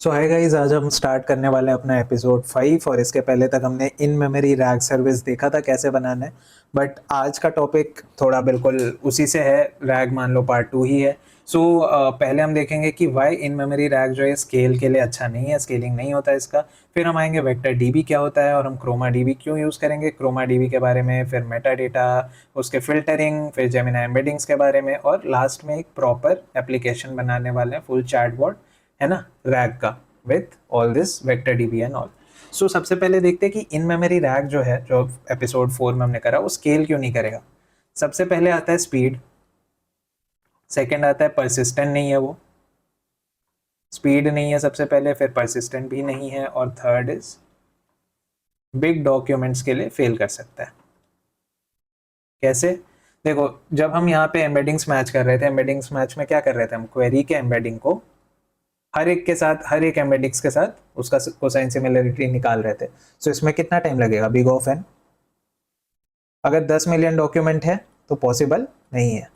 सो hi guys, आज हम start करने वाले हैं अपना एपिसोड 5। और इसके पहले तक हमने इन मेमोरी रैग सर्विस देखा था कैसे बनाना है। बट आज का टॉपिक थोड़ा बिल्कुल उसी से है, रैग मान लो पार्ट 2 ही है। सो पहले हम देखेंगे कि वाई इन मेमोरी रैग जो है स्केल के लिए अच्छा नहीं है, स्केलिंग नहीं होता है इसका। फिर हम आएंगे वेक्टर डीबी क्या होता है और हम क्रोमा डीबी क्यों यूज़ करेंगे, क्रोमा डीबी के बारे में, फिर मेटा डेटा, उसके फिल्टरिंग, फिर जेमिनी एम्बेडिंग्स के बारे में, और लास्ट में एक प्रॉपर एप्लीकेशन बनाने वाले हैं, फुल चैटबॉट है ना, रैग का, with all this vector DB and all. So सबसे पहले देखते हैं कि इन मेमोरी रैग जो है, जो एपिसोड 4 में हमने करा, वो स्केल क्यों नहीं करेगा। सबसे पहले आता है स्पीड, सेकंड आता है परसिस्टेंट नहीं है, वो स्पीड नहीं है सबसे पहले, फिर परसिस्टेंट भी नहीं है, और थर्ड इज बिग डॉक्यूमेंट्स के लिए फेल कर सकता है। कैसे? देखो, जब हम यहाँ पे एम्बेडिंग्स मैच कर रहे थे, एम्बेडिंग्स मैच में क्या कर रहे थे, हम क्वेरी के एम्बेडिंग को हर एक के साथ, हर एक एम्बेडिंग्स के साथ उसका कोसाइन सिमिलरिटी निकाल रहे थे। सो इसमें कितना टाइम लगेगा, बिग ऑफ एन। अगर 10 मिलियन डॉक्यूमेंट है तो पॉसिबल नहीं है,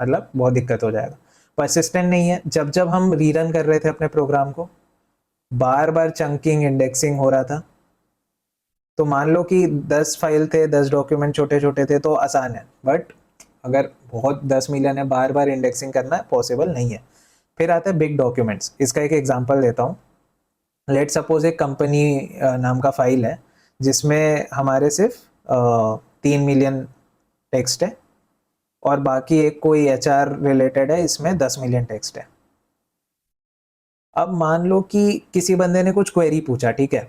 मतलब बहुत दिक्कत हो जाएगा। परसिस्टेंट नहीं है, जब जब हम रीरन कर रहे थे अपने प्रोग्राम को, बार बार चंकिंग इंडेक्सिंग हो रहा था। तो मान लो कि 10 फाइल थे, 10 डॉक्यूमेंट छोटे छोटे थे तो आसान है, बट अगर बहुत 10 मिलियन है, बार बार इंडेक्सिंग करना पॉसिबल नहीं है। फिर आता है बिग डॉक्यूमेंट्स। इसका एक एग्जांपल देता हूँ। लेट सपोज एक कंपनी नाम का फाइल है जिसमें हमारे सिर्फ 3 मिलियन टेक्स्ट है, और बाकी एक कोई HR रिलेटेड है, इसमें 10 मिलियन टेक्स्ट है। अब मान लो कि किसी बंदे ने कुछ क्वेरी पूछा, ठीक है,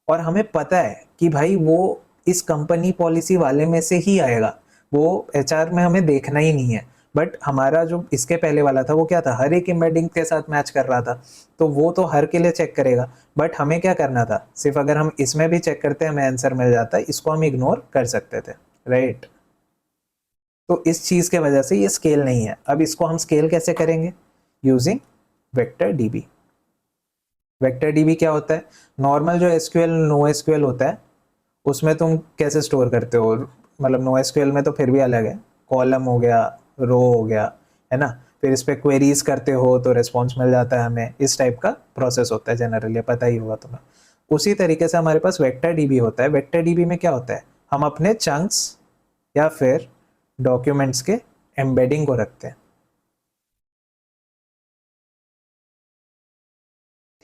और हमें पता है कि भाई वो इस कंपनी पॉलिसी वाले में से ही आएगा, वो HR में हमें देखना ही नहीं है। बट हमारा जो इसके पहले वाला था वो क्या था, हर एक एम्बेडिंग के साथ मैच कर रहा था, तो वो तो हर के लिए चेक करेगा। बट हमें क्या करना था, सिर्फ अगर हम इसमें भी चेक करते हमें आंसर मिल जाता है, इसको हम इग्नोर कर सकते थे, राइट। तो इस चीज के वजह से ये स्केल नहीं है। अब इसको हम स्केल कैसे करेंगे, using vector dB. Vector dB क्या होता है, नॉर्मल जो एसक्यूएल नो एसक्यूएल होता है उसमें तुम कैसे स्टोर करते हो, मतलब नो एसक्यूएल में तो फिर भी अलग है, कॉलम हो गया, रो हो गया, है ना। फिर इस पे क्वेरीज करते हो तो रिस्पॉन्स मिल जाता है हमें, इस टाइप का प्रोसेस होता है जनरली, पता ही होगा तुम्हें। उसी तरीके से हमारे पास वेक्टर डीबी होता है। वेक्टर डीबी में क्या होता है, हम अपने चंक्स या फिर डॉक्यूमेंट्स के एम्बेडिंग को रखते हैं,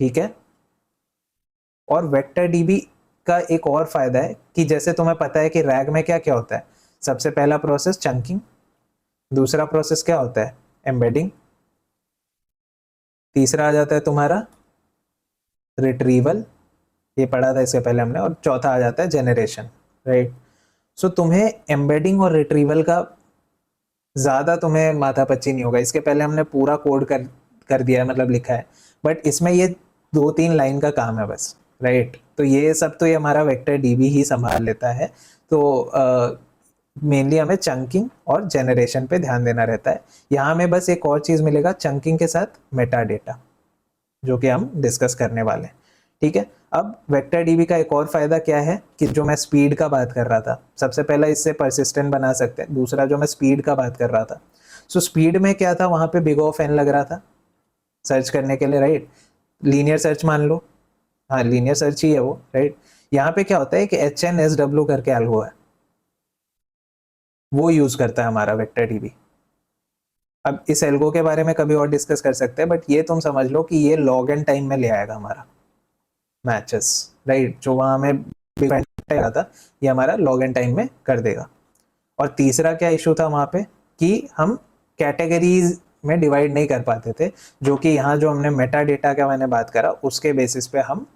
ठीक है। और वेक्टर डीबी का एक और फायदा है कि जैसे तुम्हें पता है कि रैग में क्या क्या होता है, सबसे पहला प्रोसेस चंकिंग, दूसरा प्रोसेस क्या होता है, एम्बेडिंग, तीसरा आ जाता है तुम्हारा रिट्रीवल, ये पढ़ा था इससे पहले हमने, और चौथा आ जाता है जेनरेशन, राइट। सो तुम्हें एम्बेडिंग और रिट्रीवल का ज्यादा तुम्हें माथापच्ची नहीं होगा, इसके पहले हमने पूरा कोड कर दिया है, मतलब लिखा है। बट इसमें ये 2-3 लाइन का काम है बस, राइट। तो ये सब तो ये हमारा वेक्टर डीबी ही संभाल लेता है। तो मेनली हमें चंकिंग और जेनरेशन पे ध्यान देना रहता है। यहाँ में बस एक और चीज मिलेगा चंकिंग के साथ, मेटा डेटा, जो कि हम डिस्कस करने वाले हैं, ठीक है। अब वेक्टर डीबी का एक और फायदा क्या है कि जो मैं स्पीड का बात कर रहा था, सबसे पहला इससे परसिस्टेंट बना सकते हैं, दूसरा जो मैं स्पीड का बात कर रहा था, सो स्पीड में क्या था, वहां पे बिग ऑफ एन लग रहा था सर्च करने के लिए, राइट। लीनियर सर्च मान लो, हाँ लीनियर सर्च ही है वो, राइट। यहाँ पे क्या होता है कि HNSW करके एल्गो है, वो यूज करता है हमारा वेक्टर डीबी। अब इस एल्गो के बारे में कभी और डिस्कस कर सकते हैं, बट ये तुम समझ लो कि ये लॉग एन टाइम में ले आएगा हमारा मैचेस, राइट। जो वहां हमें रहा था, ये हमारा लॉग एन टाइम में कर देगा। और तीसरा क्या इशू था वहां पे, कि हम कैटेगरीज में डिवाइड नहीं कर पाते थे, जो कि यहाँ जो हमने मेटा डेटा का मैंने बात करा, उसके बेसिस पे हम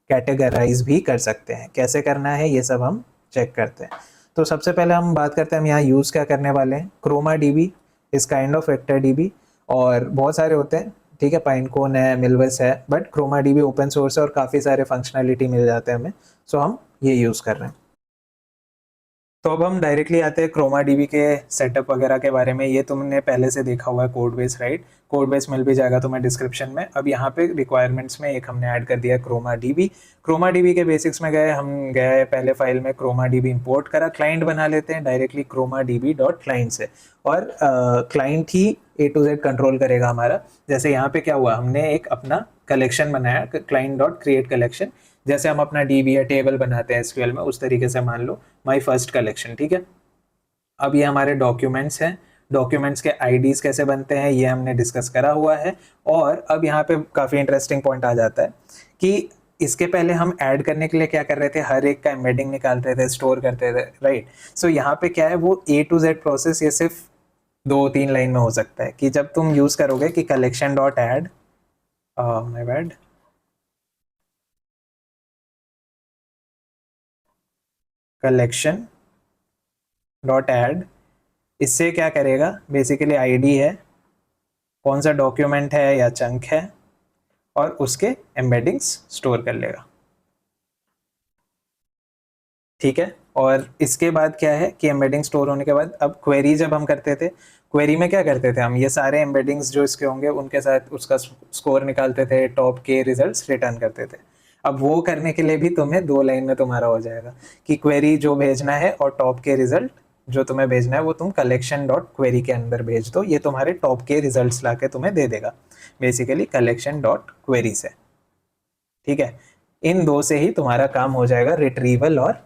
कैटेगराइज भी कर सकते हैं। कैसे करना है ये सब हम चेक करते हैं। तो सबसे पहले हम बात करते हैं, हम यहाँ यूज़ क्या करने वाले हैं, क्रोमा डीबी इस काइंड ऑफ वेक्टर डीबी, और बहुत सारे होते हैं, ठीक है, पाइनकोन है, मिलवस है, but Chroma DB open source है और काफ़ी सारे फंक्शनैलिटी मिल जाते हैं हमें, सो हम ये यूज़ कर रहे हैं। तो अब हम डायरेक्टली आते हैं क्रोमा डीबी के सेटअप वगैरह के बारे में। ये तुमने पहले से देखा हुआ है code base, right. Code base मिल भी जाएगा तुम्हें डिस्क्रिप्शन में। अब यहाँ पे रिक्वायरमेंट्स में एक हमने ऐड कर दिया क्रोमा डीबी। क्रोमा डीबी के बेसिक्स में हम गए पहले फाइल में क्रोमा डीबी इंपोर्ट करा, क्लाइंट बना लेते हैं directly Chroma DB dot client से, और क्लाइंट ही A to Z कंट्रोल करेगा हमारा। जैसे यहाँ पे क्या हुआ, हमने एक अपना कलेक्शन बनाया, क्लाइंट डॉट क्रिएट कलेक्शन, जैसे हम अपना डीबी या टेबल बनाते हैं एसक्यूएल में, उस तरीके से मान लो माई फर्स्ट कलेक्शन, ठीक है। अब ये हमारे डॉक्यूमेंट्स हैं, डॉक्यूमेंट्स के आईडीज कैसे बनते हैं ये हमने डिस्कस करा हुआ है। और अब यहाँ पे काफ़ी इंटरेस्टिंग पॉइंट आ जाता है कि इसके पहले हम ऐड करने के लिए क्या कर रहे थे, हर एक का एम्बेडिंग निकालते थे, स्टोर करते थे, राइट। सो यहाँ पे क्या है, वो A to Z प्रोसेस ये सिर्फ 2-3 लाइन में हो सकता है कि जब तुम यूज करोगे कि collection dot add, my bad, collection dot add, इससे क्या करेगा, बेसिकली आईडी है, कौन सा डॉक्यूमेंट है या चंक है, और उसके एम्बेडिंग्स स्टोर कर लेगा, ठीक है। और इसके बाद क्या है कि एम्बेडिंग स्टोर होने के बाद अब क्वेरी जब हम करते थे, क्वेरी में क्या करते थे हम, ये सारे एम्बेडिंग्स जो इसके होंगे उनके साथ उसका स्कोर निकालते थे, टॉप के रिजल्ट्स रिटर्न करते थे। अब वो करने के लिए भी तुम्हें 2 लाइन में तुम्हारा हो जाएगा कि क्वेरी जो भेजना है और टॉप के रिजल्ट जो तुम्हें भेजना है वो तुम कलेक्शन डॉट क्वेरी के अंदर भेज दो, ये तुम्हारे टॉप के रिजल्ट्स ला के तुम्हें दे देगा, बेसिकली कलेक्शन डॉट क्वेरी से, ठीक है। इन दो से ही तुम्हारा काम हो जाएगा, रिट्रीवल और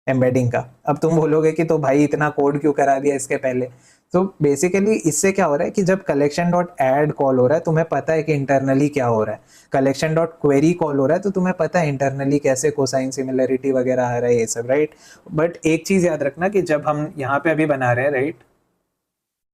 एम्बेडिंग का। अब तुम बोलोगे कि तो भाई इतना कोड क्यों करा दिया इसके पहले, तो बेसिकली इससे क्या हो रहा है कि जब कलेक्शन डॉट ऐड कॉल हो रहा है तुम्हें पता है कि इंटरनली क्या हो रहा है, कलेक्शन डॉट क्वेरी कॉल हो रहा है तो तुम्हें पता है इंटरनली कैसे कोसाइन सिमिलरिटी वगैरह आ रहा है, ये सब, राइट। बट एक चीज याद रखना कि जब हम यहाँ पे अभी बना रहे हैं, राइट,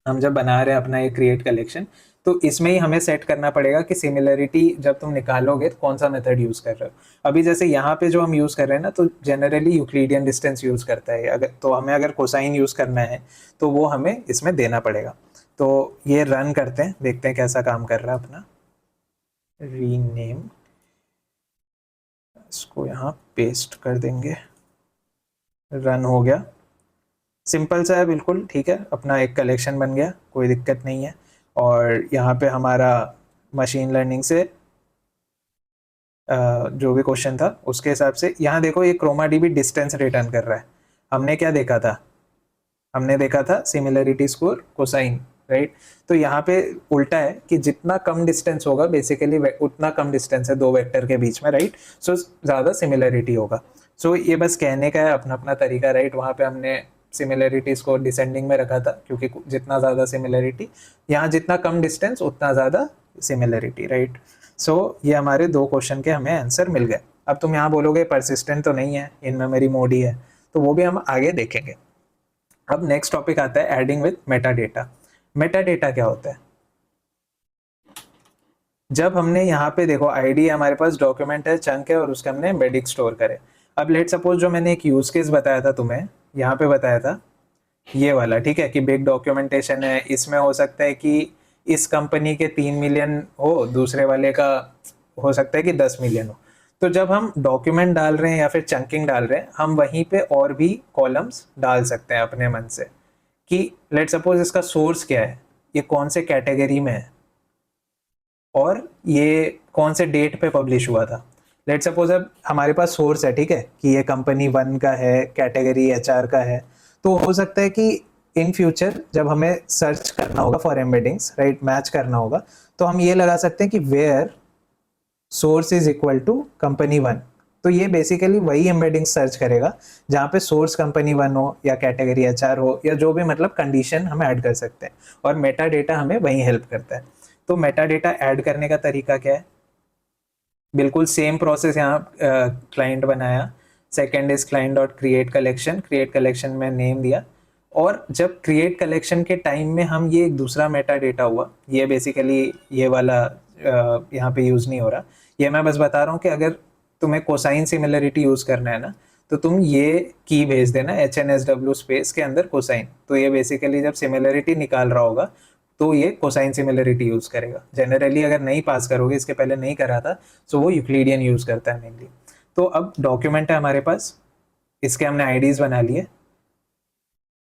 हम जब बना रहे हैं अपना ये क्रिएट कलेक्शन, तो इसमें ही हमें सेट करना पड़ेगा कि सिमिलरिटी जब तुम निकालोगे तो कौन सा मेथड यूज कर रहे हो। अभी जैसे यहाँ पे जो हम यूज कर रहे हैं ना, तो जनरली यूक्लिडियन डिस्टेंस यूज करता है, अगर तो हमें अगर कोसाइन यूज करना है तो वो हमें इसमें देना पड़ेगा। तो ये रन करते हैं, देखते हैं कैसा काम कर रहा है अपना, रीनेम, इसको यहाँ पेस्ट कर देंगे, रन हो गया, सिंपल सा है बिल्कुल, ठीक है, अपना एक कलेक्शन बन गया, कोई दिक्कत नहीं है। और यहाँ पे हमारा मशीन लर्निंग से जो भी क्वेश्चन था उसके हिसाब से यहाँ देखो ये क्रोमा डीबी डिस्टेंस रिटर्न कर रहा है। हमने क्या देखा था, हमने देखा था सिमिलरिटी स्कोर कोसाइन, राइट। तो यहाँ पे उल्टा है कि जितना कम डिस्टेंस होगा बेसिकली उतना कम डिस्टेंस है दो वेक्टर के बीच में, राइट, सो ज़्यादा सिमिलरिटी होगा। सो ये बस कहने का है अपना अपना तरीका, राइट। वहाँ पे हमने सिमिलरिटी को डिसेंडिंग में रखा था क्योंकि जितना ज़्यादा सिमिलरिटी, यहाँ जितना कम डिस्टेंस उतना ज़्यादा सिमिलरिटी, राइट। सो ये हमारे 2 क्वेश्चन के हमें आंसर मिल गए। अब तुम यहाँ बोलोगे परसिस्टेंट तो नहीं है, इन मेमोरी मोड ही है, तो वो भी हम आगे देखेंगे। अब नेक्स्ट टॉपिक आता है adding with Meta data. Meta data क्या होता है, जब हमने यहाँ पे देखो आईडी हमारे पास डॉक्यूमेंट है, चंक है, और उसके हमने एम्बेडिंग स्टोर करे। अब लेट सपोज जो मैंने एक यूज केस बताया था तुम्हें, यहाँ पे बताया था ये वाला, ठीक है, कि बिग डॉक्यूमेंटेशन है, इसमें हो सकता है कि इस कंपनी के 3 मिलियन हो, दूसरे वाले का हो सकता है कि 10 मिलियन हो। तो जब हम डॉक्यूमेंट डाल रहे हैं या फिर चंकिंग डाल रहे हैं, हम वहीं पे और भी कॉलम्स डाल सकते हैं अपने मन से कि लेट सपोज इसका सोर्स क्या है, ये कौन से कैटेगरी में है, और ये कौन से डेट पे पब्लिश हुआ था। लेट सपोज अब हमारे पास सोर्स है, ठीक है, कि ये कंपनी 1 का है, कैटेगरी HR का है, तो हो सकता है कि इन फ्यूचर जब हमें सर्च करना होगा फॉर एम्बेडिंग्स, राइट, मैच करना होगा, तो हम ये लगा सकते हैं कि where source is equal to company 1। तो ये बेसिकली वही एम्बेडिंग सर्च करेगा जहाँ पे सोर्स कंपनी 1 हो या कैटेगरी HR हो या जो भी, मतलब कंडीशन हम ऐड कर सकते हैं, और मेटा डेटा हमें वही हेल्प करता है। तो मेटा डेटा ऐड करने का तरीका क्या है, बिल्कुल सेम प्रोसेस यहाँ क्लाइंट बनाया, second is client dot create collection, create collection में नेम दिया, और जब क्रिएट कलेक्शन के टाइम में हम ये एक दूसरा मेटा डेटा हुआ, ये बेसिकली ये वाला यहाँ पे यूज़ नहीं हो रहा, ये मैं बस बता रहा हूँ कि अगर तुम्हें कोसाइन सिमिलरिटी यूज़ करना है ना, तो तुम ये की भेज देना HNSW स्पेस के अंदर कोसाइन, तो ये बेसिकली जब सिमिलरिटी निकाल रहा होगा तो ये कोसाइन सिमिलरिटी यूज़ करेगा। जनरली अगर नहीं पास करोगे, इसके पहले नहीं करा था, तो वो यूक्लिडियन यूज़ करता है मेनली। तो अब डॉक्यूमेंट है हमारे पास, इसके हमने आईडीज बना लिए,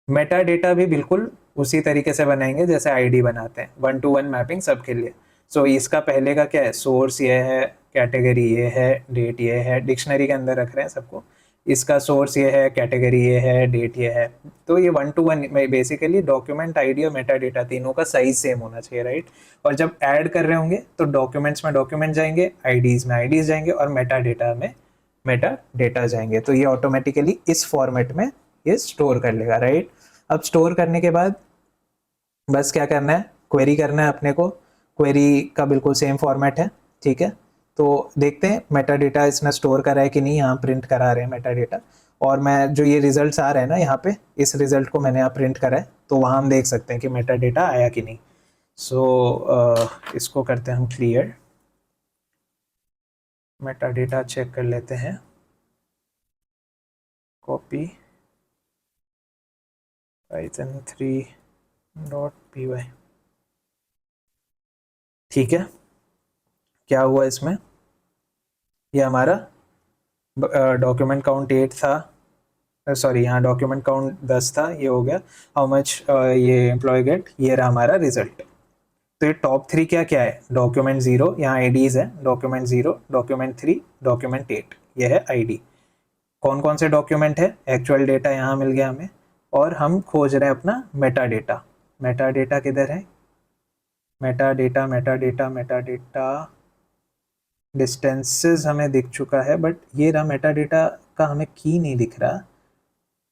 मेटा डेटा भी बिल्कुल उसी तरीके से बनाएंगे जैसे आईडी बनाते हैं, 1-to-1 मैपिंग सबके लिए। सो इसका पहले का क्या है, सोर्स ये है, कैटेगरी ये है, डेट ये है, डिक्शनरी के अंदर रख रहे हैं सबको। इसका सोर्स ये है, कैटेगरी ये है, डेट ये है। तो ये 1 to 1 बेसिकली डॉक्यूमेंट आईडी और मेटा डेटा तीनों का साइज सेम होना चाहिए, राइट। और जब ऐड कर रहे होंगे तो डॉक्यूमेंट्स में डॉक्यूमेंट जाएंगे, आईडीज में आईडीज जाएंगे और मेटा डेटा में मेटा डेटा जाएंगे। तो ये ऑटोमेटिकली इस फॉर्मेट में ये स्टोर कर लेगा, राइट। अब स्टोर करने के बाद बस क्या करना है, क्वेरी करना है अपने को। क्वेरी का बिल्कुल सेम फॉर्मेट है, ठीक है। तो देखते हैं मेटा डेटा इसने स्टोर करा है कि नहीं। यहाँ प्रिंट करा रहे हैं मेटा डेटा, और मैं जो ये रिजल्ट्स आ रहे हैं ना यहाँ पे, इस रिजल्ट को मैंने यहाँ प्रिंट करा है, तो वहाँ हम देख सकते हैं कि मेटा डेटा आया कि नहीं। सो इसको करते हैं हम क्लियर, मेटा डेटा चेक कर लेते हैं। कॉपी python3.py, ठीक है। क्या हुआ इसमें, ये हमारा डॉक्यूमेंट काउंट 8 था, सॉरी यहाँ डॉक्यूमेंट काउंट 10 था, ये हो गया हाउ मच ये एम्प्लॉय गेट, ये रहा हमारा रिजल्ट। तो ये टॉप 3 क्या क्या है, डॉक्यूमेंट 0, यहाँ आईडीज है, डॉक्यूमेंट 0, डॉक्यूमेंट 3, डॉक्यूमेंट 8, ये है आईडी। कौन कौन से डॉक्यूमेंट है, एक्चुअल डेटा यहाँ मिल गया हमें, और हम खोज रहे हैं अपना मेटा डेटा। मेटा डेटा किधर है, Meta data Meta data Meta data distances हमें दिख चुका है, बट ये रहा मेटा डेटा का हमें की नहीं दिख रहा।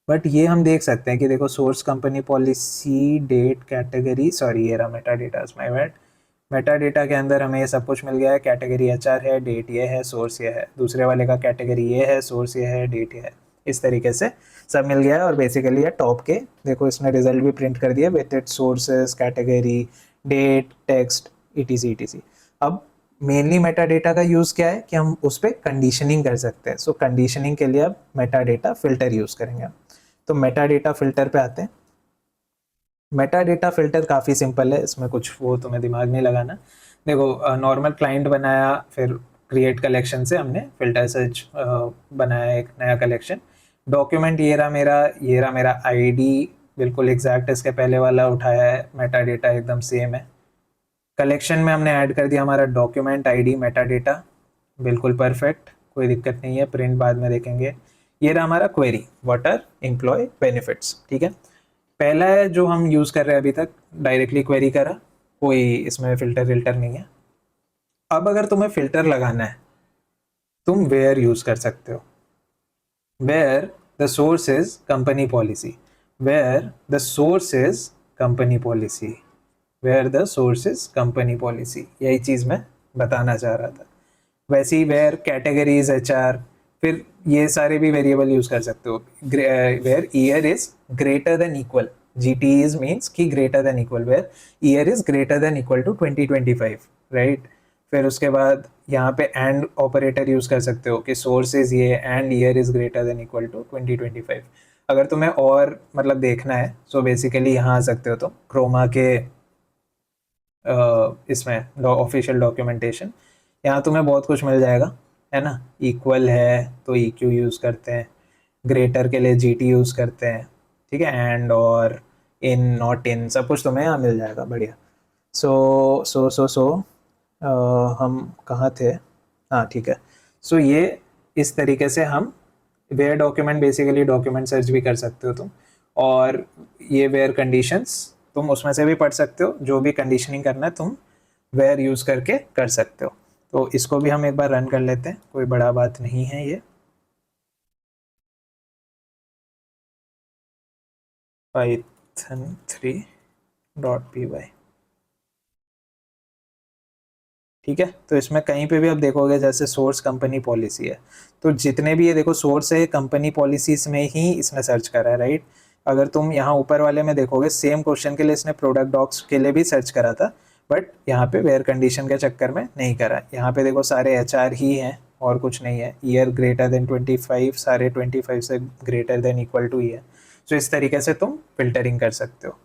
बट ये हम देख सकते हैं कि देखो source company policy date category, sorry ये रहा meta data, my bad. Meta data के अंदर हमें ये सब कुछ मिल गया है, कैटेगरी एचआर है, डेट ये है, सोर्स ये है, दूसरे वाले का कैटेगरी ये है, सोर्स ये है, डेट ये है, इस तरीके से सब मिल गया है। और बेसिकली ये टॉप के देखो इसने रिजल्ट भी प्रिंट कर दिया with it sources, category, date, text, etc। अब मेनली मेटा डेटा का यूज़ क्या है कि हम उस पर कंडीशनिंग कर सकते हैं। सो कंडीशनिंग के लिए अब मेटा डेटा फिल्टर यूज़ करेंगे। तो मेटा डेटा फिल्टर पे आते हैं। मेटा डेटा फिल्टर काफ़ी सिंपल है, इसमें कुछ वो तुम्हें दिमाग नहीं लगाना। देखो नॉर्मल क्लाइंट बनाया, फिर क्रिएट कलेक्शन से हमने फिल्टर सर्च बनाया एक नया कलेक्शन। डॉक्यूमेंट ये रहा मेरा, ये रहा मेरा आईडी, बिल्कुल एग्जैक्ट इसके पहले वाला उठाया है, मेटा डेटा एकदम सेम है। कलेक्शन में हमने ऐड कर दिया हमारा डॉक्यूमेंट आईडी मेटा डेटा, बिल्कुल परफेक्ट, कोई दिक्कत नहीं है, प्रिंट बाद में देखेंगे। ये रहा हमारा query, what are employee benefits, ठीक है। पहला है जो हम यूज़ कर रहे हैं अभी तक, डायरेक्टली क्वेरी करा, कोई इसमें फिल्टर नहीं है। अब अगर तुम्हें फिल्टर लगाना है, तुम वेयर यूज़ कर सकते हो, where the source is company policy, where the source is company policy, where the source is company policy, यही चीज़ मैं बताना चाह रहा था। वैसे ही वेयर कैटेगरीज एचआर, फिर ये सारे भी वेरिएबल यूज़ कर सकते हो। Where year is greater than equal, GT means कि greater than equal, where year is greater than equal to 2025, right. फिर उसके बाद यहाँ पे एंड ऑपरेटर यूज़ कर सकते हो कि सोर्स इज ये and year is greater than equal to 2025। अगर तुम्हें और मतलब देखना है सो बेसिकली यहाँ आ सकते हो, तो क्रोमा के इसमें ऑफिशियल डॉक्यूमेंटेशन, यहाँ तुम्हें बहुत कुछ मिल जाएगा, है ना। इक्वल है तो EQ यूज़ करते हैं, ग्रेटर के लिए GT यूज़ करते हैं, ठीक है। एंड और इन, नॉट इन, सब कुछ तुम्हें यहाँ मिल जाएगा, बढ़िया। सो हम कहाँ थे, हाँ ठीक है। सो ये इस तरीके से हम where document, basically document search भी कर सकते हो तुम, और ये वेयर कंडीशंस तुम उसमें से भी पढ़ सकते हो, जो भी कंडीशनिंग करना है तुम वेयर यूज़ करके कर सकते हो। तो इसको भी हम एक बार रन कर लेते हैं, कोई बड़ा बात नहीं है ये। python3.py, ठीक है। तो इसमें कहीं पे भी आप देखोगे जैसे सोर्स कंपनी पॉलिसी है, तो जितने भी ये देखो सोर्स है कंपनी पॉलिसीज में ही इसने सर्च करा है, राइट। अगर तुम यहाँ ऊपर वाले में देखोगे सेम क्वेश्चन के लिए इसने प्रोडक्ट डॉक्स के लिए भी सर्च करा था, बट यहाँ पे वेयर कंडीशन के चक्कर में नहीं करा। यहाँ पे देखो सारे HR ही हैं और कुछ नहीं है। ईयर ग्रेटर देन 25, सारे 25 से ग्रेटर देन इक्वल टू ही है। तो इस तरीके से तुम फिल्टरिंग कर सकते हो।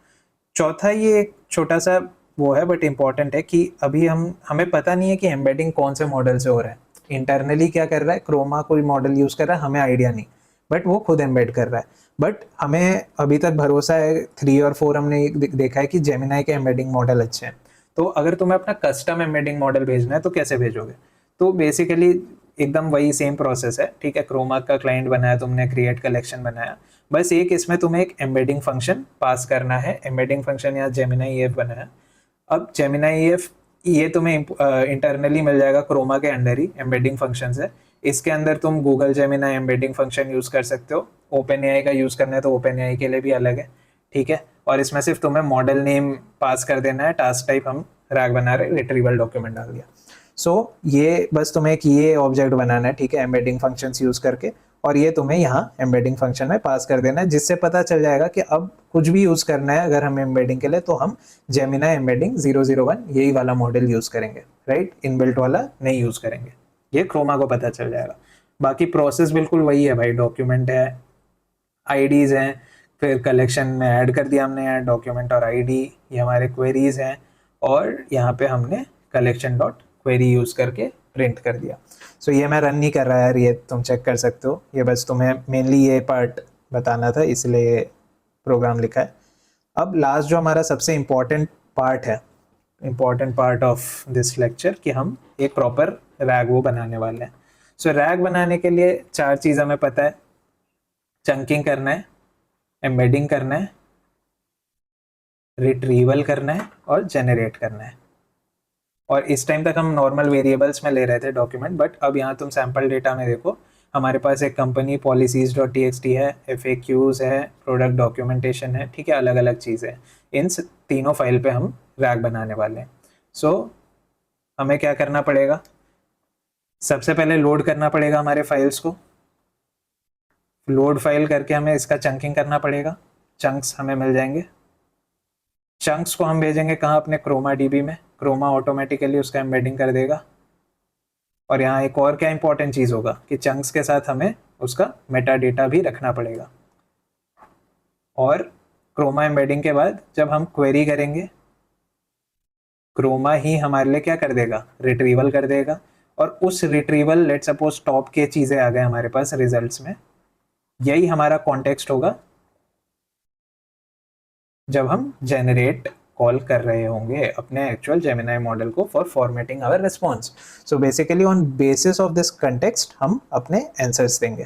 चौथा ये एक छोटा सा वो है बट इम्पॉर्टेंट है कि अभी हमें पता नहीं है कि एम्बेडिंग कौन से मॉडल से हो रहा है, इंटरनली क्या कर रहा है, क्रोमा कोई मॉडल यूज़ कर रहा है, हमें आइडिया नहीं, बट वो खुद एम्बेड कर रहा है। बट हमें अभी तक भरोसा है 3 और 4 हमने देखा है कि जेमिनाई के एम्बेडिंग मॉडल अच्छे हैं। तो अगर तुम्हें अपना कस्टम एम्बेडिंग मॉडल भेजना है तो कैसे भेजोगे, तो बेसिकली एकदम वही सेम प्रोसेस है, ठीक है। क्रोमा का क्लाइंट बनाया तुमने, क्रिएट कलेक्शन बनाया, बस एक इसमें तुम्हें एक एम्बेडिंग फंक्शन पास करना है। एम्बेडिंग फंक्शन यहाँ जेमिनी ईएफ बनाया। अब जेमिनी ईएफ ये तुम्हें इंटरनली मिल जाएगा क्रोमा के अंडर ही, एम्बेडिंग फंक्शन है। इसके अंदर तुम Google Gemini embedding function use कर सकते हो। ओपन एआई का यूज़ करना है तो ओपन एआई के लिए भी अलग है, ठीक है। और इसमें सिर्फ तुम्हें मॉडल नेम पास कर देना है, टास्क टाइप हम रैग बना रहे, रिट्रीवल डॉक्यूमेंट डाल दिया। सो ये बस तुम्हें एक ये ऑब्जेक्ट बनाना है, ठीक है, एम्बेडिंग फंक्शंस यूज़ करके, और ये तुम्हें यहाँ एम्बेडिंग फंक्शन में पास कर देना है, जिससे पता चल जाएगा कि अब कुछ भी यूज़ करना है अगर हम एम्बेडिंग के लिए, तो हम जेमिनी एम्बेडिंग 001 यही वाला मॉडल यूज़ करेंगे, राइट। इनबिल्ट वाला नहीं यूज़ करेंगे, ये क्रोमा को पता चल जाएगा। बाकी प्रोसेस बिल्कुल वही है भाई, डॉक्यूमेंट है, आईडीज़ हैं, फिर कलेक्शन में ऐड कर दिया हमने यहाँ डॉक्यूमेंट और आईडी, ये हमारे क्वेरीज हैं, और यहाँ पे हमने कलेक्शन डॉट क्वेरी यूज़ करके प्रिंट कर दिया। सो ये मैं रन नहीं कर रहा यार, ये तुम चेक कर सकते हो, ये बस तुम्हें मेनली ये पार्ट बताना था इसलिए ये प्रोग्राम लिखा है। अब लास्ट जो हमारा सबसे इम्पॉर्टेंट पार्ट है, important part of this lecture, कि हम एक प्रॉपर रैग वो बनाने वाले हैं। सो रैग बनाने के लिए 4 चीज़ हमें पता है, चंकिंग करना है, एम्बेडिंग करना है, रिट्रीवल करना है, और जनरेट करना है। और इस टाइम तक हम नॉर्मल वेरिएबल्स में ले रहे थे डॉक्यूमेंट, बट अब यहाँ तुम सैम्पल डेटा में देखो, हमारे पास एक कंपनी पॉलिसीज डॉट टी है, FAQs है, प्रोडक्ट डॉक्यूमेंटेशन है, ठीक है, अलग अलग चीज़ें। इन तीनों फाइल पे हम रैग बनाने वाले हैं। सो हमें क्या करना पड़ेगा, सबसे पहले लोड करना पड़ेगा हमारे फाइल्स को। लोड फाइल करके हमें इसका चंकिंग करना पड़ेगा, चंक्स हमें मिल जाएंगे। चंक्स को हम भेजेंगे कहाँ, अपने क्रोमा डीबी में, क्रोमा ऑटोमेटिकली उसका एम्बेडिंग कर देगा। और यहाँ एक और क्या इंपॉर्टेंट चीज़ होगा कि चंक्स के साथ हमें उसका मेटा डेटा भी रखना पड़ेगा। और क्रोमा एम्बेडिंग के बाद जब हम क्वेरी करेंगे, क्रोमा ही हमारे लिए क्या कर देगा, रिट्रीवल कर देगा। और उस रिट्रीवल, लेट सपोज टॉप के चीज़ें आ गए हमारे पास रिजल्ट्स में, यही हमारा कॉन्टेक्स्ट होगा जब हम जेनरेट कॉल कर रहे होंगे अपने एक्चुअल जेमिनी मॉडल को for formatting our response. So basically on basis of this context हम अपने आंसर्स देंगे,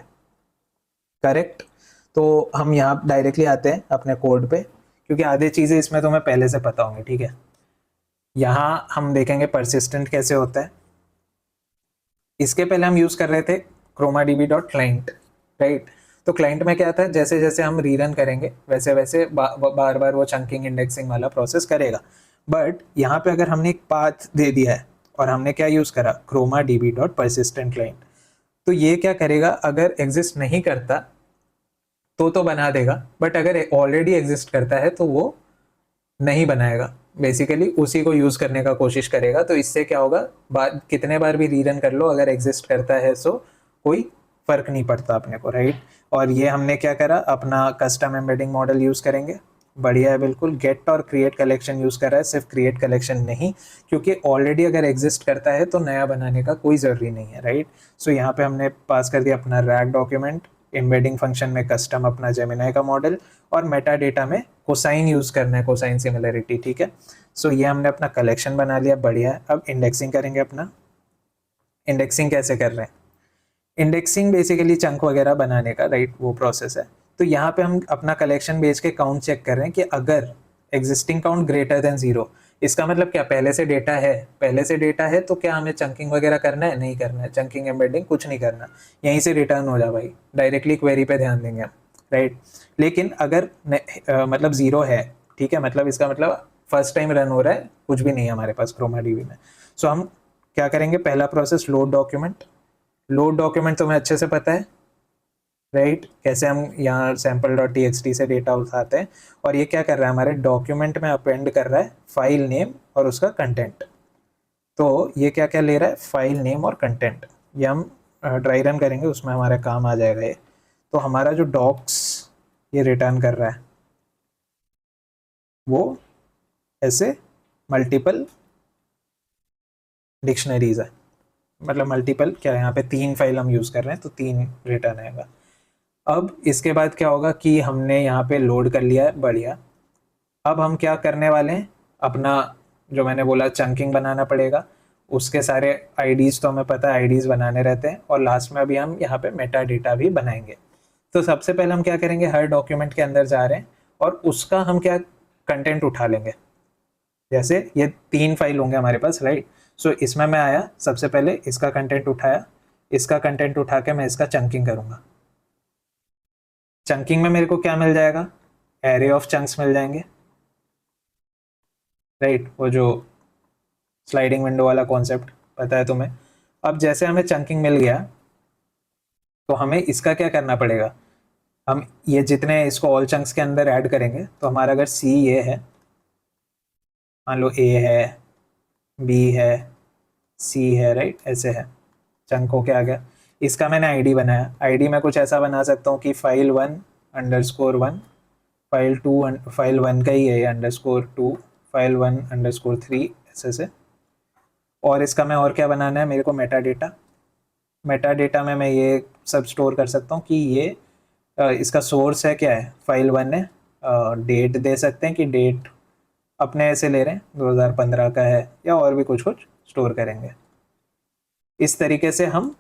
करेक्ट। तो हम यहाँ डायरेक्टली आते हैं अपने कोड पे, क्योंकि आधे चीज़ें इसमें तुम्हें पहले से पता होंगी, ठीक है। यहाँ हम देखेंगे परसिस्टेंट कैसे होता है। इसके पहले हम यूज़ कर रहे थे Chroma DB dot client, right. तो क्लाइंट में क्या था, जैसे जैसे हम रीरन करेंगे वैसे वैसे बार बार वो चंकिंग इंडेक्सिंग वाला प्रोसेस करेगा। बट यहाँ पे अगर हमने एक पाथ दे दिया है और हमने क्या यूज़ करा, Chroma DB dot persistent client, तो ये क्या करेगा, अगर एग्जिस्ट नहीं करता तो बना देगा, बट अगर ऑलरेडी एग्जिस्ट करता है तो वो नहीं बनाएगा, बेसिकली उसी को यूज़ करने का कोशिश करेगा। तो इससे क्या होगा, कितने बार भी रीरन कर लो, अगर एग्जिस्ट करता है सो कोई फ़र्क नहीं पड़ता अपने को, राइट। और ये हमने क्या करा, अपना कस्टम एम्बेडिंग मॉडल यूज़ करेंगे, बढ़िया है बिल्कुल। गेट और क्रिएट कलेक्शन यूज़ कर रहा है, सिर्फ क्रिएट कलेक्शन नहीं, क्योंकि ऑलरेडी अगर एग्जिस्ट करता है तो नया बनाने का कोई ज़रूरी नहीं है, राइट। सो यहाँ पे हमने पास कर दिया अपना रैग डॉक्यूमेंट, एम्बेडिंग फंक्शन में कस्टम अपना जेमिनी का मॉडल, और मेटा डेटा में कोसाइन यूज़ करना है, कोसाइन सिमिलरिटी, ठीक है। सो ये हमने अपना कलेक्शन बना लिया, बढ़िया है। अब इंडेक्सिंग करेंगे अपना। इंडेक्सिंग कैसे कर रहे हैं, इंडेक्सिंग बेसिकली चंक वगैरह बनाने का, राइट, वो प्रोसेस है। तो यहाँ पे हम अपना कलेक्शन भेज के काउंट चेक कर रहे हैं कि अगर एग्जिस्टिंग काउंट ग्रेटर देन 0, इसका मतलब क्या, पहले से डेटा है, पहले से डेटा है तो क्या हमें चंकिंग वगैरह करना है, नहीं करना है, चंकिंग एम्बेडिंग कुछ नहीं करना, यहीं से रिटर्न हो जा भाई, डायरेक्टली क्वेरी पे ध्यान देंगे हम, राइट। लेकिन अगर मतलब 0 है, ठीक है, मतलब इसका मतलब फर्स्ट टाइम रन हो रहा है, कुछ भी नहीं है हमारे पास क्रोमा डीबी में। सो हम क्या करेंगे, पहला process load document. Load document तुम्हें अच्छे से पता है, राइट, कैसे हम यहाँ सैम्पल डॉट txt से डेटा उठाते हैं। और ये क्या कर रहा है, हमारे डॉक्यूमेंट में अपेंड कर रहा है फाइल नेम और उसका कंटेंट। तो ये क्या क्या ले रहा है, फाइल नेम और कंटेंट। ये हम ड्राई रन करेंगे, उसमें हमारा काम आ जाएगा ये। तो हमारा जो डॉक्स ये रिटर्न कर रहा है वो ऐसे मल्टीपल डिक्शनरीज है, मतलब मल्टीपल क्या, यहाँ पे 3 फाइल हम यूज़ कर रहे हैं तो 3 रिटर्न आएगा। अब इसके बाद क्या होगा कि हमने यहाँ पे लोड कर लिया है, बढ़िया। अब हम क्या करने वाले हैं, अपना जो मैंने बोला चंकिंग बनाना पड़ेगा, उसके सारे आईडीज़ तो हमें पता है आईडीज़ बनाने रहते हैं, और लास्ट में अभी हम यहाँ पे मेटा डेटा भी बनाएंगे। तो सबसे पहले हम क्या करेंगे, हर डॉक्यूमेंट के अंदर जा रहे हैं और उसका हम क्या कंटेंट उठा लेंगे। जैसे ये 3 फाइल होंगे हमारे पास, राइट। सो इसमें मैं आया, सबसे पहले इसका कंटेंट उठाया, इसका कंटेंट उठा के मैं इसका चंकिंग करूँगा। चंकिंग में मेरे को क्या मिल जाएगा, एरे ऑफ चंक्स मिल जाएंगे, राइट। वो जो स्लाइडिंग विंडो वाला कॉन्सेप्ट पता है तुम्हें। अब जैसे हमें चंकिंग मिल गया तो हमें इसका क्या करना पड़ेगा, हम ये जितने इसको ऑल चंक्स के अंदर ऐड करेंगे, तो हमारा अगर सी ये है, मान लो ए है, बी है, सी है, राइट, ऐसे है, चंक होके आ गया। इसका मैंने आईडी बनाया, आईडी में कुछ ऐसा बना सकता हूँ कि file1_1, file1 का ही है _2, file1_3, ऐसे से। और इसका मैं और क्या बनाना है, मेरे को मेटा डेटा में मैं ये सब स्टोर कर सकता हूँ कि ये इसका सोर्स है, क्या है, file1 है। डेट दे सकते हैं कि डेट अपने ऐसे ले रहे हैं 2015 का है, या और भी कुछ स्टोर करेंगे। इस तरीके से हम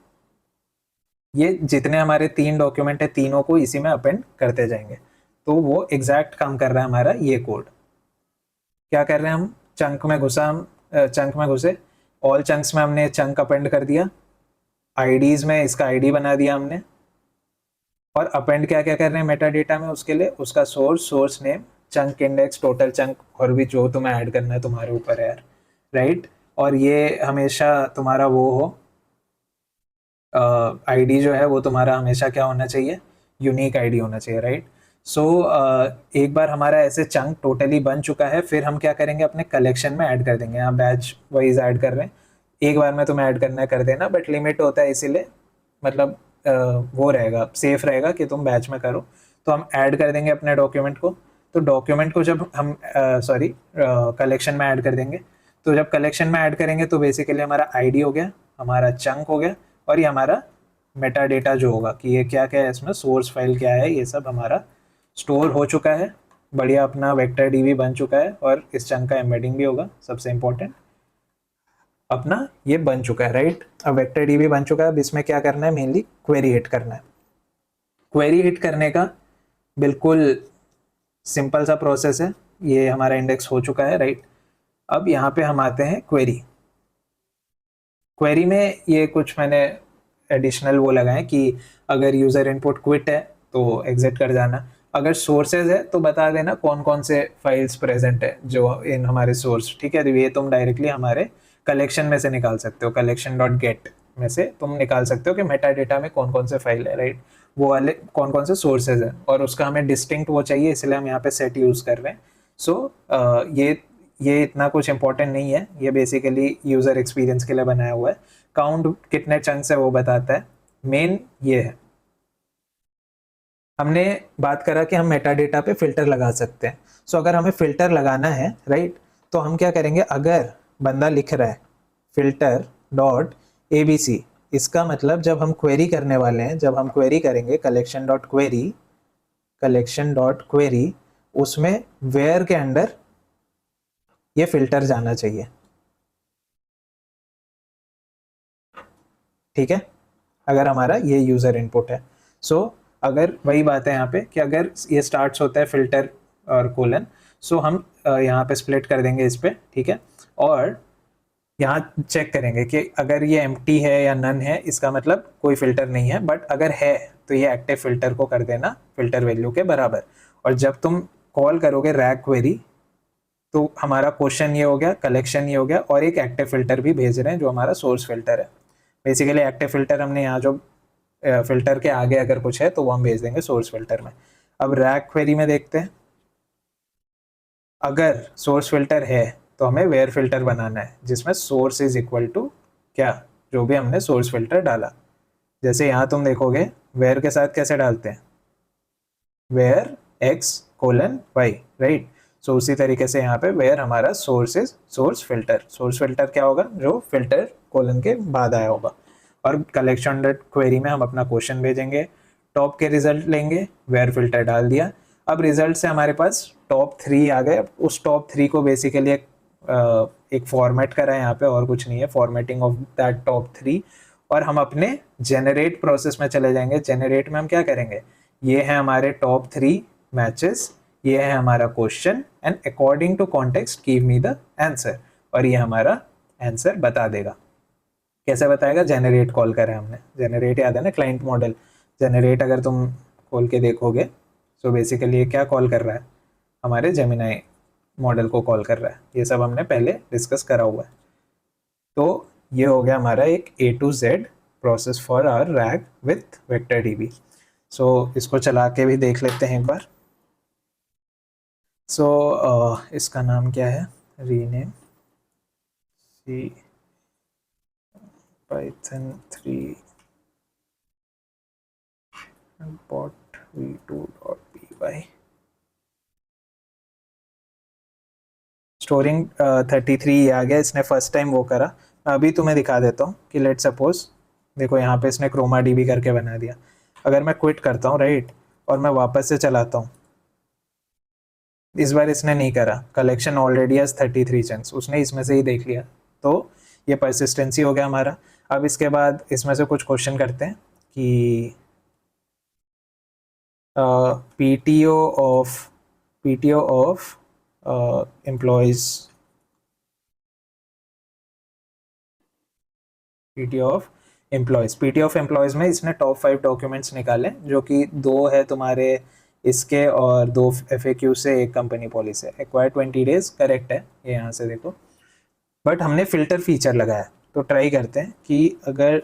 ये जितने हमारे 3 डॉक्यूमेंट है, तीनों को इसी में अपेंड करते जाएंगे। तो वो एग्जैक्ट काम कर रहा है हमारा ये कोड। क्या कर रहे हैं हम, चंक में घुसे, ऑल चंक्स में हमने चंक अपेंड कर दिया, आईडीज में इसका आईडी बना दिया हमने, और अपेंड क्या क्या कर रहे हैं मेटा डेटा में, उसके लिए उसका source name, chunk index, total chunk, और भी जो तुम्हें ऐड करना है तुम्हारे ऊपर है यार, राइट। और ये हमेशा तुम्हारा वो हो, आईडी जो है वो तुम्हारा हमेशा क्या होना चाहिए, यूनिक आईडी होना चाहिए, राइट। सो एक बार हमारा ऐसे चंक टोटली बन चुका है, फिर हम क्या करेंगे, अपने कलेक्शन में ऐड कर देंगे। यहाँ बैच वाइज ऐड कर रहे हैं, एक बार में तुम्हें ऐड करना है कर देना, बट लिमिट होता है, इसीलिए मतलब वो रहेगा, सेफ रहेगा कि तुम बैच में करो। तो हम ऐड कर देंगे अपने डॉक्यूमेंट को। तो डॉक्यूमेंट को जब हम कलेक्शन में ऐड कर देंगे, तो जब कलेक्शन में ऐड करेंगे तो बेसिकली हमारा आईडी हो गया, हमारा चंक हो गया, और ये हमारा मेटा डेटा जो होगा कि ये क्या क्या है, इसमें सोर्स फाइल क्या है, ये सब हमारा स्टोर हो चुका है। बढ़िया अपना वेक्टर डीबी बन चुका है, और इस चंक का एम्बेडिंग भी होगा, सबसे इंपॉर्टेंट अपना ये बन चुका है, राइट। अब वेक्टर डीबी बन चुका है, अब इसमें क्या करना है, मेनली क्वेरी हिट करना है। क्वेरी हिट करने का बिल्कुल सिंपल सा प्रोसेस है। ये हमारा इंडेक्स हो चुका है, राइट। अब यहाँ पे हम आते हैं क्वेरी में ये कुछ मैंने एडिशनल वो लगाए कि अगर यूज़र इनपुट क्विट है तो एग्जिट कर जाना, अगर सोर्सेज है तो बता देना कौन कौन से फाइल्स प्रेजेंट है जो इन हमारे सोर्स, ठीक है। तो ये तुम डायरेक्टली हमारे कलेक्शन में से निकाल सकते हो, collection.get में से तुम निकाल सकते हो कि मेटा डेटा में कौन कौन से फाइल है, राइट, वो वाले कौन कौन से सोर्सेज है, और उसका हमें डिस्टिंक्ट वो चाहिए, इसलिए हम यहाँ पे सेट यूज़ कर रहे हैं। सो ये इतना कुछ इंपॉर्टेंट नहीं है, ये बेसिकली यूज़र एक्सपीरियंस के लिए बनाया हुआ है। काउंट कितने चंक्स है वो बताता है, मेन ये है। हमने बात करा कि हम मेटा डेटा पे फिल्टर लगा सकते हैं। सो अगर हमें फिल्टर लगाना है, राइट, तो हम क्या करेंगे, अगर बंदा लिख रहा है filter.abc, इसका मतलब जब हम क्वेरी करने वाले हैं, जब हम क्वेरी करेंगे collection.query, उसमें वेयर के अंदर ये फिल्टर जाना चाहिए, ठीक है, अगर हमारा ये यूज़र इनपुट है। सो अगर वही बात है यहाँ पे कि अगर ये स्टार्ट्स होता है फिल्टर और कोलन, सो हम यहाँ पे स्प्लिट कर देंगे इस पे, ठीक है। और यहाँ चेक करेंगे कि अगर ये एम्प्टी है या नन है, इसका मतलब कोई फिल्टर नहीं है, बट अगर है तो ये एक्टिव फिल्टर को कर देना फिल्टर वैल्यू के बराबर। और जब तुम कॉल करोगे रैग क्वेरी, तो हमारा क्वेश्चन ये हो गया, कलेक्शन ये हो गया, और एक एक्टिव फिल्टर भी भेज रहे हैं जो हमारा सोर्स फिल्टर है। बेसिकली एक्टिव फिल्टर हमने यहाँ जो फिल्टर के आगे अगर कुछ है तो वो हम भेज देंगे सोर्स फिल्टर में। अब रैग क्वेरी में देखते हैं, अगर सोर्स फिल्टर है तो हमें वेयर फिल्टर बनाना है जिसमें सोर्स इज इक्वल टू क्या, जो भी हमने सोर्स फिल्टर डाला। जैसे यहाँ तुम देखोगे वेयर के साथ कैसे डालते हैं, वेयर x:y, राइट। सो उसी तरीके से यहाँ पे वेयर हमारा सोर्स इज सोर्स फिल्टर क्या होगा, जो फिल्टर कोलन के बाद आया होगा। और कलेक्शन डॉट क्वेरी में हम अपना क्वेश्चन भेजेंगे, टॉप के रिजल्ट लेंगे, वेयर फिल्टर डाल दिया। अब रिजल्ट से हमारे पास टॉप 3 आ गए। उस टॉप 3 को बेसिकली एक एक फॉर्मेट करा है यहाँ पे, और कुछ नहीं है, फॉर्मेटिंग ऑफ दैट टॉप 3। और हम अपने जेनरेट प्रोसेस में चले जाएंगे। जेनरेट में हम क्या करेंगे, ये है हमारे टॉप 3 मैचेस, ये है हमारा question, and according to context give me the answer, और ये हमारा आंसर बता देगा। कैसे बताएगा, जेनरेट कॉल करें हमने, जेनरेट याद है ना, क्लाइंट मॉडल। जेनरेट अगर तुम खोल के देखोगे तो बेसिकली ये क्या कॉल कर रहा है, हमारे जेमिनाई मॉडल को कॉल कर रहा है। ये सब हमने पहले डिस्कस करा हुआ है। तो ये हो गया हमारा एक A to Z process for our RAG with vector DB. So इसको चला के भी देख लेते हैं एक बार। सो इसका नाम क्या है, रीनेम सी पाइथन 3 bot v2.py स्टोरिंग 33 आ गया। इसने फर्स्ट टाइम वो करा। अभी तुम्हें दिखा देता हूँ कि लेट सपोज देखो यहाँ पे इसने क्रोमा डीबी करके बना दिया। अगर मैं क्विट करता हूँ राइट, और मैं वापस से चलाता हूँ, इस बार इसने नहीं करा, कलेक्शन ऑलरेडी हैज 33 चंक्स, उसने इसमें से ही देख लिया। तो ये परसिस्टेंसी हो गया हमारा। अब इसके बाद इसमें से कुछ क्वेश्चन करते हैं कि PTO of employees, PT of employees में इसने टॉप 5 डॉक्यूमेंट्स निकाले, जो कि 2 है तुम्हारे इसके और 2 FAQ से, एक कंपनी पॉलिसी से। एक्वायर 20 डेज करेक्ट है ये, यहाँ से देखो। बट हमने फिल्टर फीचर लगाया, तो ट्राई करते हैं कि अगर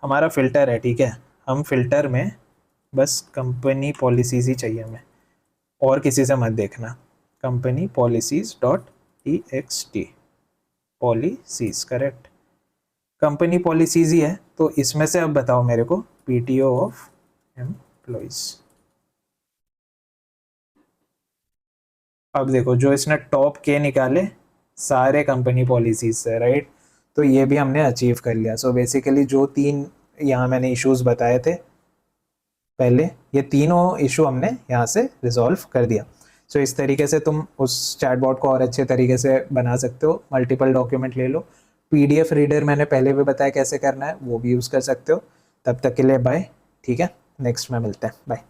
हमारा फिल्टर है, ठीक है, हम फिल्टर में बस कंपनी पॉलिसीज ही चाहिए हमें, और किसी से मत देखना। Company policies .txt, policies correct, company policies ही है। तो इसमें से अब बताओ मेरे को पीटीओ ऑफ एम्प्लॉइज। अब देखो जो इसने टॉप के निकाले सारे कंपनी पॉलिसीज से, राइट। तो ये भी हमने अचीव कर लिया। सो बेसिकली जो 3 यहाँ मैंने इश्यूज बताए थे पहले, ये तीनों इशू हमने यहाँ से रिजॉल्व कर दिया। सो इस तरीके से तुम उस चैटबॉट को और अच्छे तरीके से बना सकते हो। मल्टीपल डॉक्यूमेंट ले लो, PDF रीडर मैंने पहले भी बताया कैसे करना है, वो भी यूज़ कर सकते हो। तब तक के लिए बाय, ठीक है, नेक्स्ट में मिलते हैं, बाय।